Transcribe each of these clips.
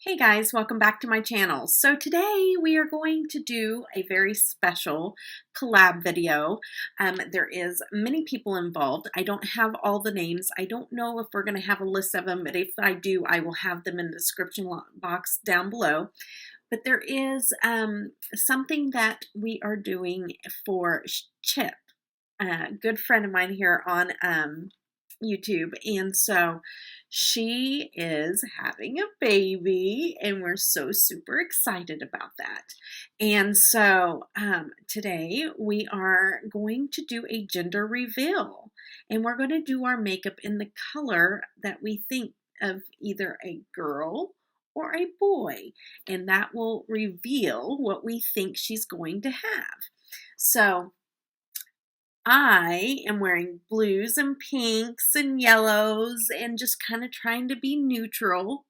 Hey guys, welcome back to my channel. So today we are going to do a very special collab video. There is many people involved. I don't have all the names. I don't know if we're going to have a list of them, but if I do, I will have them in the description box down below. But there is something that we are doing for Chip, a good friend of mine here on YouTube, and so she is having a baby and we're so super excited about that. And so today we are going to do a gender reveal, and we're going to do our makeup in the color that we think of, either a girl or a boy, and that will reveal what we think she's going to have. So I am wearing blues and pinks and yellows and just kind of trying to be neutral,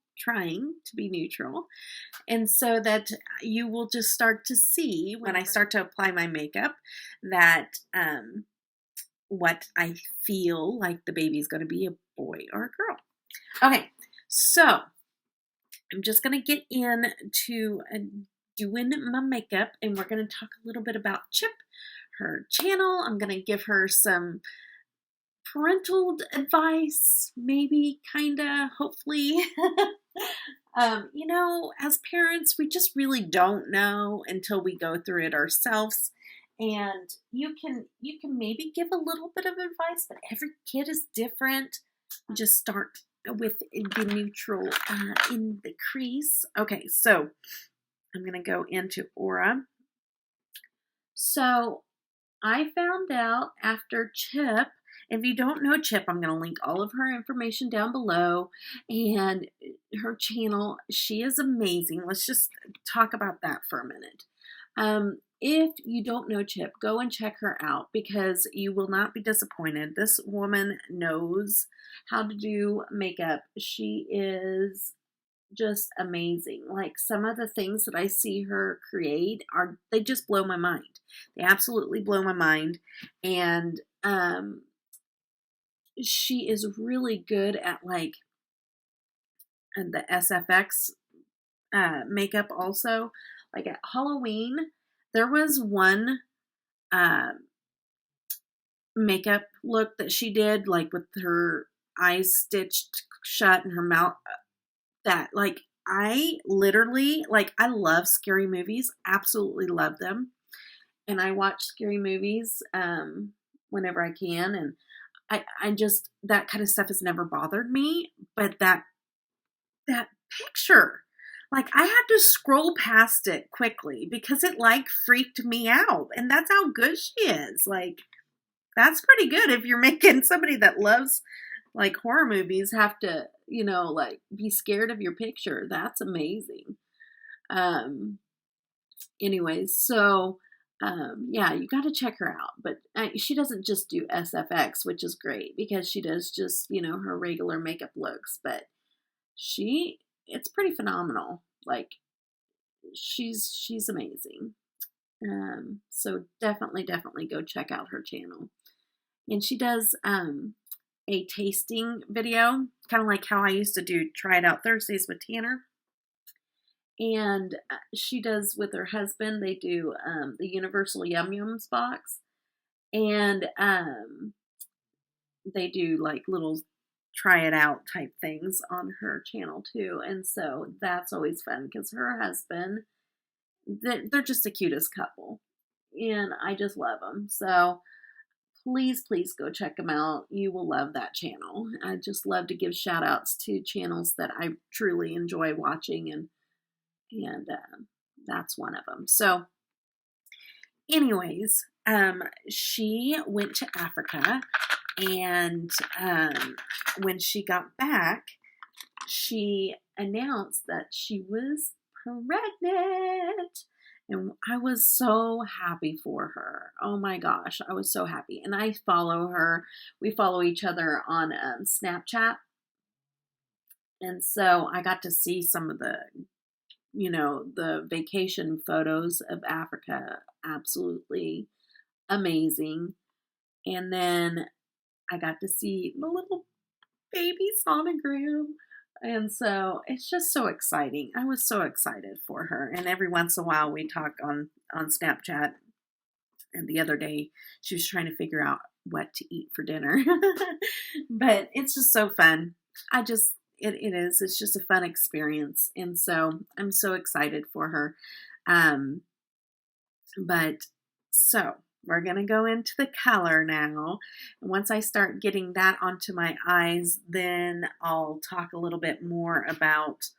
and so that you will just start to see when I start to apply my makeup that what I feel like the baby is going to be, a boy or a girl. Okay, so I'm just going to get into doing my makeup, and we're going to talk a little bit about Chip, her channel. I'm going to give her some parental advice, maybe, kinda, hopefully. You know, as parents, we just really don't know until we go through it ourselves. And you can maybe give a little bit of advice, but every kid is different. Just start with the neutral in the crease. Okay, so I'm going to go into Aura. So I found out after Chip, if you don't know Chip, I'm going to link all of her information down below, and her channel. She is amazing. Let's just talk about that for a minute. If you don't know Chip, go and check her out because you will not be disappointed. This woman knows how to do makeup. She is just amazing. Like, some of the things that I see her create they just blow my mind. They absolutely blow my mind. And she is really good at, like, the SFX makeup also. Like at Halloween, there was one makeup look that she did, like with her eyes stitched shut and her mouth, that, like, I literally, like, I love scary movies, absolutely love them, and I watch scary movies whenever I can, and I just, that kind of stuff has never bothered me, but that picture, like, I had to scroll past it quickly because it, like, freaked me out, and that's how good she is. Like, that's pretty good if you're making somebody that loves, like, horror movies have to, you know, like, be scared of your picture. That's amazing. Anyways, so yeah, you got to check her out. But she doesn't just do SFX, which is great because she does just, you know, her regular makeup looks, but it's pretty phenomenal. Like, she's amazing. So definitely go check out her channel. And she does a tasting video, kind of like how I used to do Try It Out Thursdays with Tanner. And she does with her husband, they do the Universal Yum Yums box. And they do, like, little try it out type things on her channel too. And so that's always fun because her husband, they're just the cutest couple. And I just love them. So please go check them out. You will love that channel. I just love to give shout outs to channels that I truly enjoy watching, and that's one of them. So anyways, she went to Africa, and when she got back, she announced that she was pregnant. And I was so happy for her. Oh my gosh, I was so happy. And I follow her. We follow each other on Snapchat. And so I got to see some of the, you know, the vacation photos of Africa. Absolutely amazing. And then I got to see the little baby sonogram And so it's just so exciting. I was so excited for her. And every once in a while we talk on Snapchat. And the other day she was trying to figure out what to eat for dinner. But it's just so fun. It is. It's just a fun experience. And so I'm so excited for her. Um, but so we're going to go into the color now. And once I start getting that onto my eyes, then I'll talk a little bit more about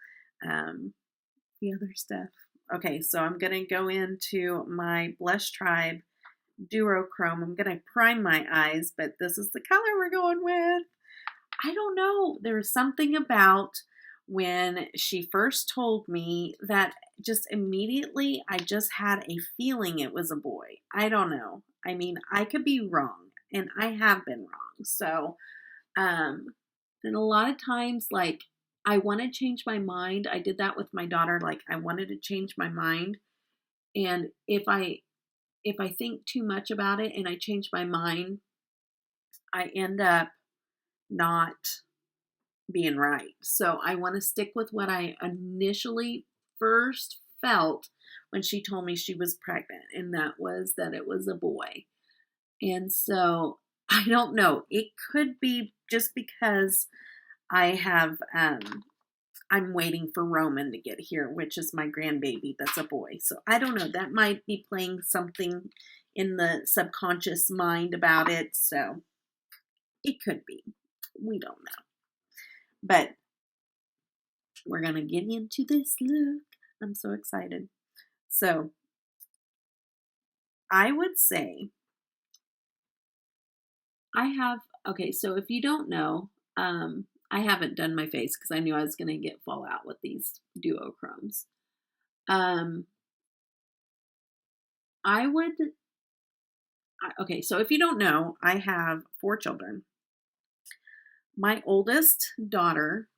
the other stuff. Okay, so I'm going to go into my Blush Tribe Duochrome. I'm going to prime my eyes, but this is the color we're going with. I don't know. There's something about when she first told me that just immediately I just had a feeling it was a boy. I don't know. I mean, I could be wrong, and I have been wrong. So, and a lot of times, like, I want to change my mind. I did that with my daughter. Like, I wanted to change my mind. And if I think too much about it and I change my mind, I end up not being right. So I want to stick with what I initially first felt when she told me she was pregnant, and that was that it was a boy. And so I don't know. It could be just because I have I'm waiting for Roman to get here, which is my grandbaby that's a boy. So I don't know. That might be playing something in the subconscious mind about it. So it could be. We don't know. But we're going to get into this look. I'm so excited. So I would say okay, so if you don't know, I haven't done my face because I knew I was going to get fallout with these duochromes. Okay, so if you don't know, I have 4 children. My oldest daughter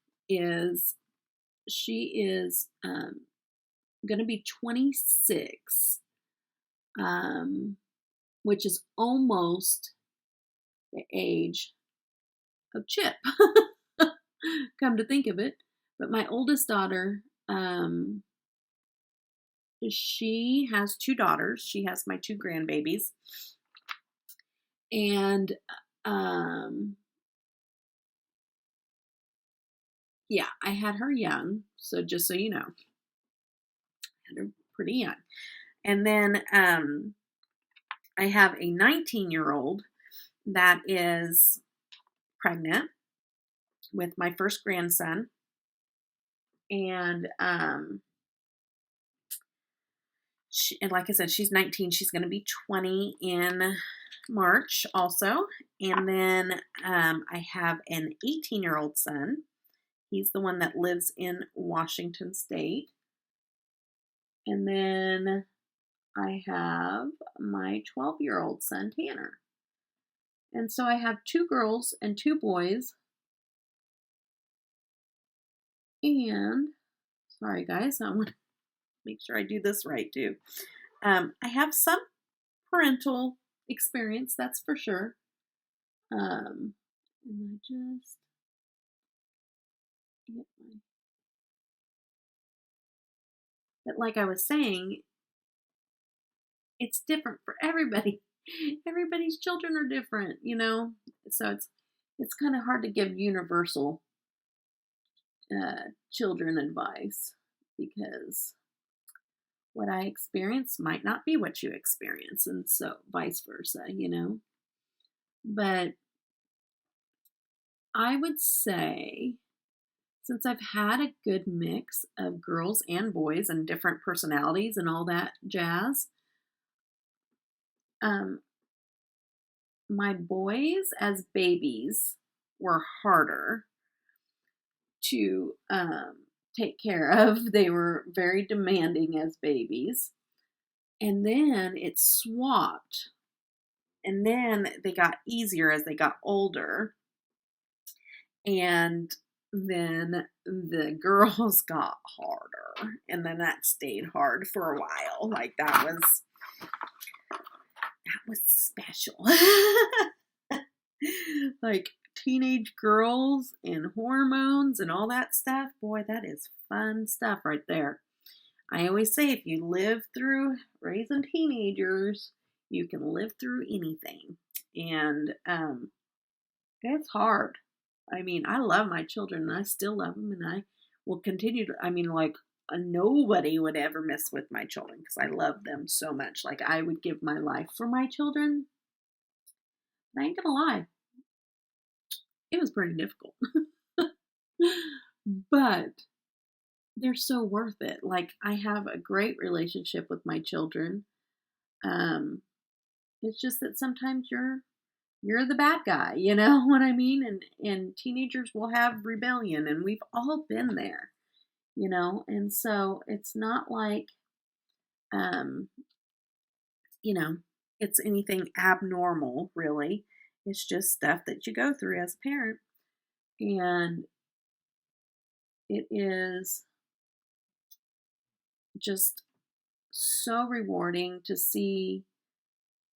she is going to be 26, which is almost the age of Chip. Come to think of it. But my oldest daughter, she has 2 daughters. She has my 2 grandbabies. And yeah, I had her young. So just so you know, I had her pretty young. And then I have a 19-year-old that is pregnant with my first grandson. And and like I said, she's 19. She's going to be 20 in March also. And then I have an 18-year-old son. He's the one that lives in Washington State. And then I have my 12-year-old son, Tanner. And so I have 2 girls and 2 boys. And, sorry guys, I want to make sure I do this right too. I have some parental experience, that's for sure. And I just get my... But like I was saying, it's different for everybody. Everybody's children are different, you know? So it's kind of hard to give universal children advice, because what I experience might not be what you experience, and so vice versa, you know? But I would say, since I've had a good mix of girls and boys and different personalities and all that jazz, my boys as babies were harder to take care of. They were very demanding as babies. And then it swapped. And then they got easier as they got older. And then the girls got harder. And then that stayed hard for a while. Like that was special. Like teenage girls and hormones and all that stuff, boy, that is fun stuff right there. I always say if you live through raising teenagers, you can live through anything. And it's hard. I mean, I love my children and I still love them and I will continue to, nobody would ever mess with my children because I love them so much. Like I would give my life for my children. I ain't gonna lie. It was pretty difficult. But they're so worth it. Like I have a great relationship with my children. It's just that sometimes you're the bad guy, you know what I mean? And teenagers will have rebellion and we've all been there, you know? And so it's not like it's anything abnormal, really. It's just stuff that you go through as a parent. And it is just so rewarding to see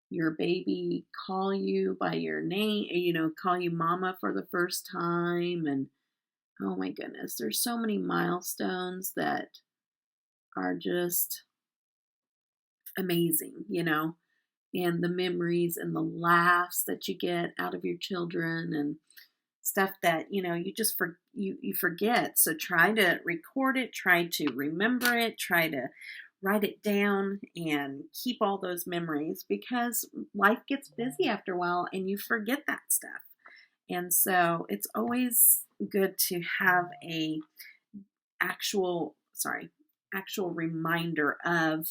your baby call you by your name, call you mama for the first time. And oh my goodness, there's so many milestones that are just amazing, and the memories and the laughs that you get out of your children and stuff that, you just you forget. So try to record it, try to remember it, try to write it down and keep all those memories because life gets busy after a while and you forget that stuff. And so it's always good to have a actual reminder of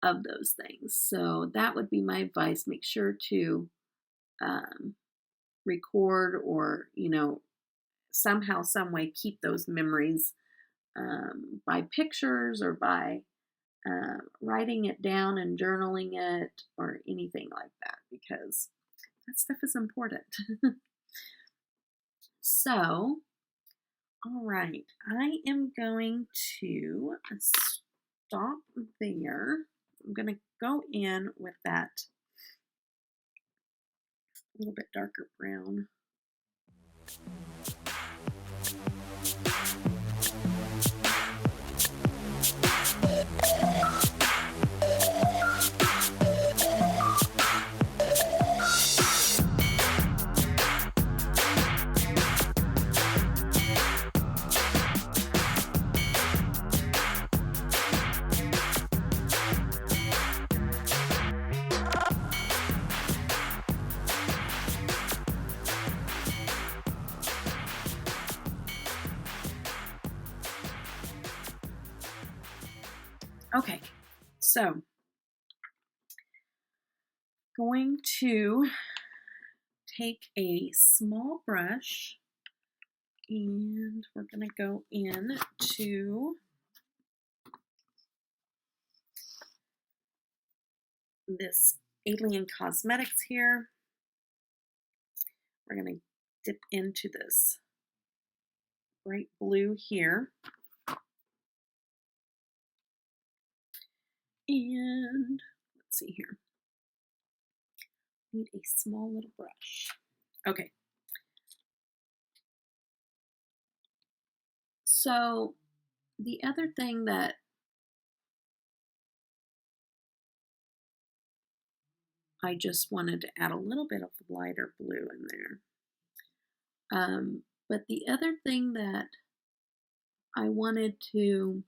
those things. So that would be my advice. Make sure to record or, somehow, some way keep those memories by pictures or by writing it down and journaling it or anything like that because that stuff is important. So, all right, I am going to stop there. I'm going to go in with that a little bit darker brown. Okay, so going to take a small brush and we're going to go in to this Alien Cosmetics here. We're going to dip into this bright blue here. And let's see here. Need a small little brush. Okay. So the other thing that I just wanted to add a little bit of lighter blue in there. But the other thing that I wanted to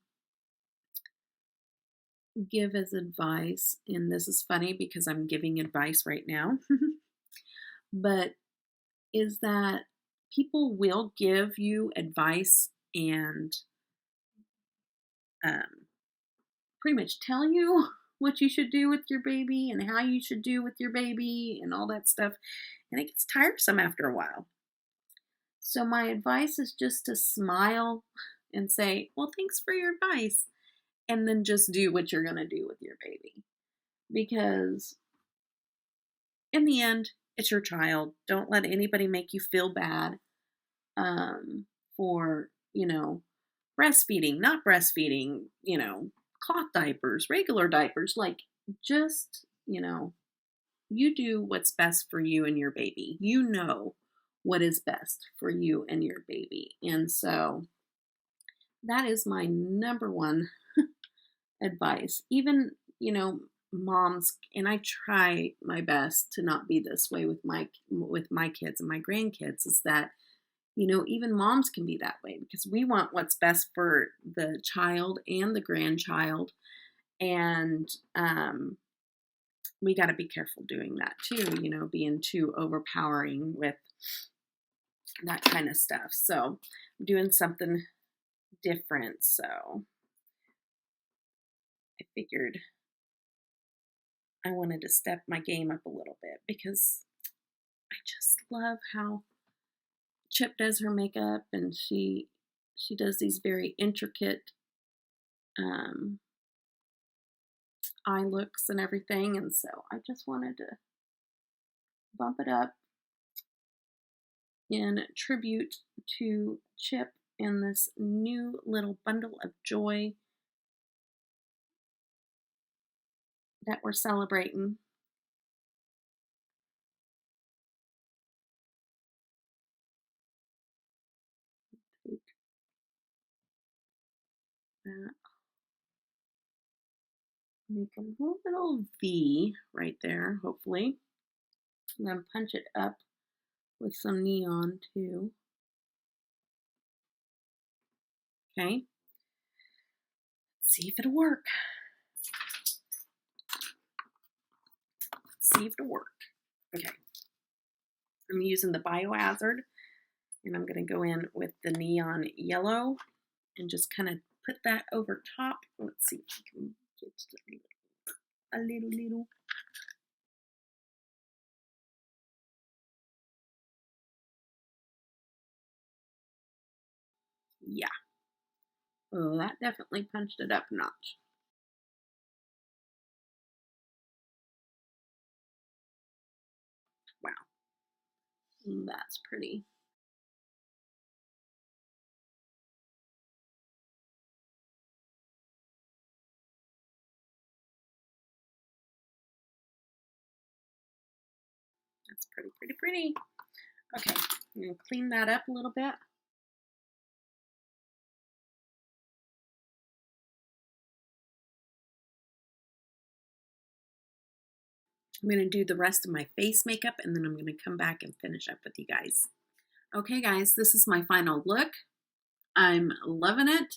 give as advice, and this is funny because I'm giving advice right now, but is that people will give you advice and pretty much tell you what you should do with your baby and how you should do with your baby and all that stuff, and it gets tiresome after a while. So my advice is just to smile and say, well, thanks for your advice. And then just do what you're going to do with your baby. Because in the end, it's your child. Don't let anybody make you feel bad for, breastfeeding, not breastfeeding, cloth diapers, regular diapers. Like, just, you do what's best for you and your baby. You know what is best for you and your baby. And so that is my number one advice. Even, you know, moms, and I try my best to not be this way with my kids and my grandkids, is that, you know, even moms can be that way because we want what's best for the child and the grandchild. And we got to be careful doing that too, you know, being too overpowering with that kind of stuff. So I'm doing something different. So I figured I wanted to step my game up a little bit because I just love how Chip does her makeup, and she does these very intricate eye looks and everything. And so I just wanted to bump it up in tribute to Chip and this new little bundle of joy that we're celebrating. Take that, make a little V right there, hopefully, and then punch it up with some neon too. Okay, let's see if it'll work. Let's see if it'll work. Okay, I'm using the Biohazard, and I'm going to go in with the neon yellow and just kind of put that over top. Let's see if we can get a little. Yeah. Oh, that definitely punched it up a notch. Wow. That's pretty. That's pretty. Okay, I'm going to clean that up a little bit. I'm going to do the rest of my face makeup, and then I'm going to come back and finish up with you guys. Okay, guys, this is my final look. I'm loving it,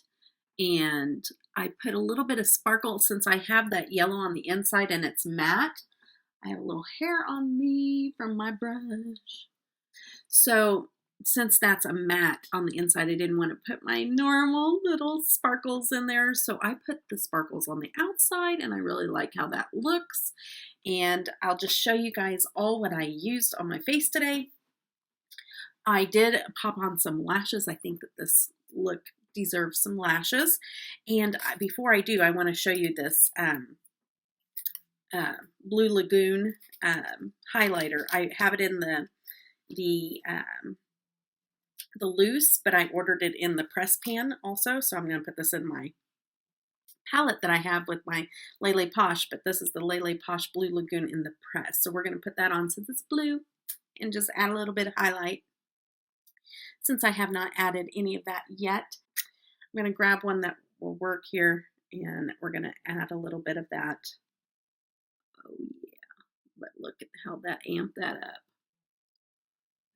and I put a little bit of sparkle since I have that yellow on the inside and it's matte. I have a little hair on me from my brush. So since that's a matte on the inside, I didn't want to put my normal little sparkles in there. So I put the sparkles on the outside, and I really like how that looks. And I'll just show you guys all what I used on my face today. I did pop on some lashes. I think that this look deserves some lashes. And before I do, I want to show you this Blue Lagoon highlighter. I have it in the loose, but I ordered it in the press pan also. So I'm going to put this in my palette that I have with my LeLePosh, but this is the LeLePosh Blue Lagoon in the press. So we're going to put that on since it's blue and just add a little bit of highlight. Since I have not added any of that yet, I'm going to grab one that will work here, and we're going to add a little bit of that. Oh yeah, but look at how that amped that up.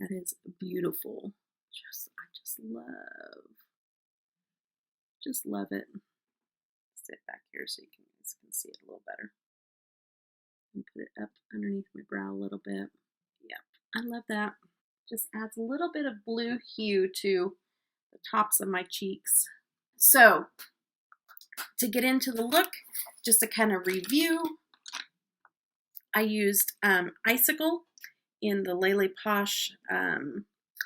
That is beautiful. I just love it. Sit back here so you guys can see it a little better. And put it up underneath my brow a little bit. Yep, I love that. Just adds a little bit of blue hue to the tops of my cheeks. So to get into the look, just to kind of review, I used Icicle in the LeLePosh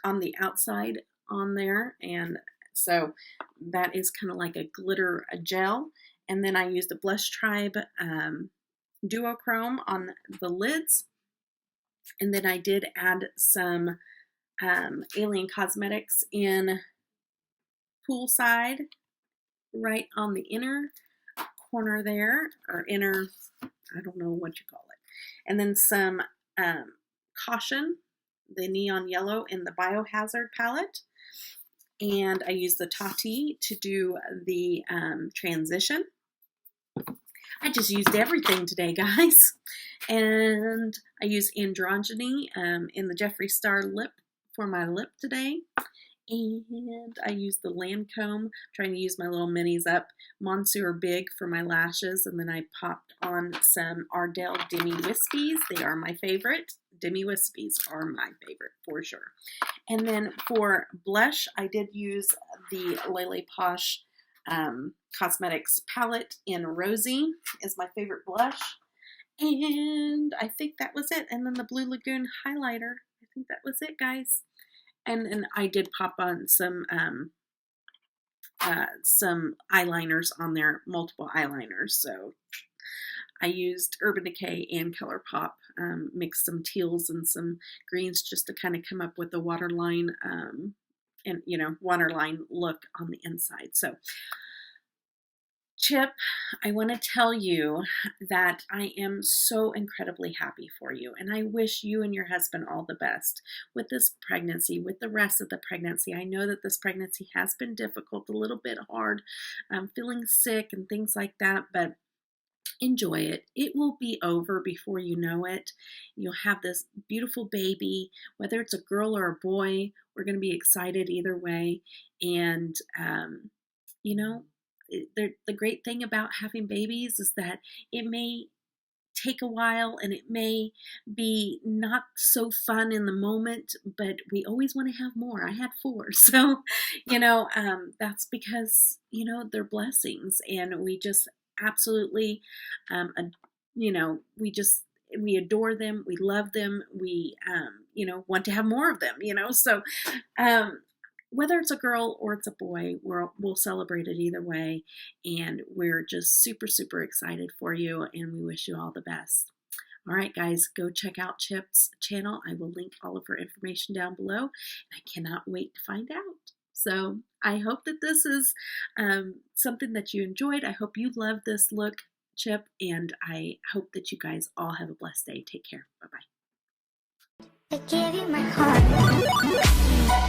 on the outside on there, and so that is kind of like a glitter gel. And then I used the Blush Tribe Duochrome on the lids, and then I did add some Alien Cosmetics in Poolside right on the inner corner there, or inner, I don't know what you call it. And then some Caution, the neon yellow in the Biohazard palette. And I use the Tati to do the transition. I just used everything today, guys. And I used Androgyny in the Jeffree Star lip for my lip today. And I used the Lancome, trying to use my little minis up. Monsieur Big for my lashes. And then I popped on some Ardell Demi Wispies. They are my favorite. Demi Wispies are my favorite for sure. And then for blush, I did use the LeLePosh Cosmetics palette in Rosy is my favorite blush. And I think that was it. And then the Blue Lagoon highlighter. I think that was it, guys. And I did pop on some eyeliners on there, multiple eyeliners. So I used Urban Decay and ColourPop, mixed some teals and some greens just to kind of come up with the waterline and waterline look on the inside. So Chip, I want to tell you that I am so incredibly happy for you, and I wish you and your husband all the best with this pregnancy, with the rest of the pregnancy. I know that this pregnancy has been difficult, a little bit hard, feeling sick and things like that, but enjoy it. It will be over before you know it. You'll have this beautiful baby, whether it's a girl or a boy. We're going to be excited either way, and the great thing about having babies is that it may take a while and it may be not so fun in the moment, but we always want to have more. I had 4. So, that's because, they're blessings, and we just absolutely, we adore them. We love them. We, want to have more of them, so, whether it's a girl or it's a boy, we'll celebrate it either way. And we're just super, super excited for you, and we wish you all the best. All right, guys, go check out Chip's channel. I will link all of her information down below. And I cannot wait to find out. So I hope that this is something that you enjoyed. I hope you love this look, Chip, and I hope that you guys all have a blessed day. Take care. Bye-bye. I gave you my heart.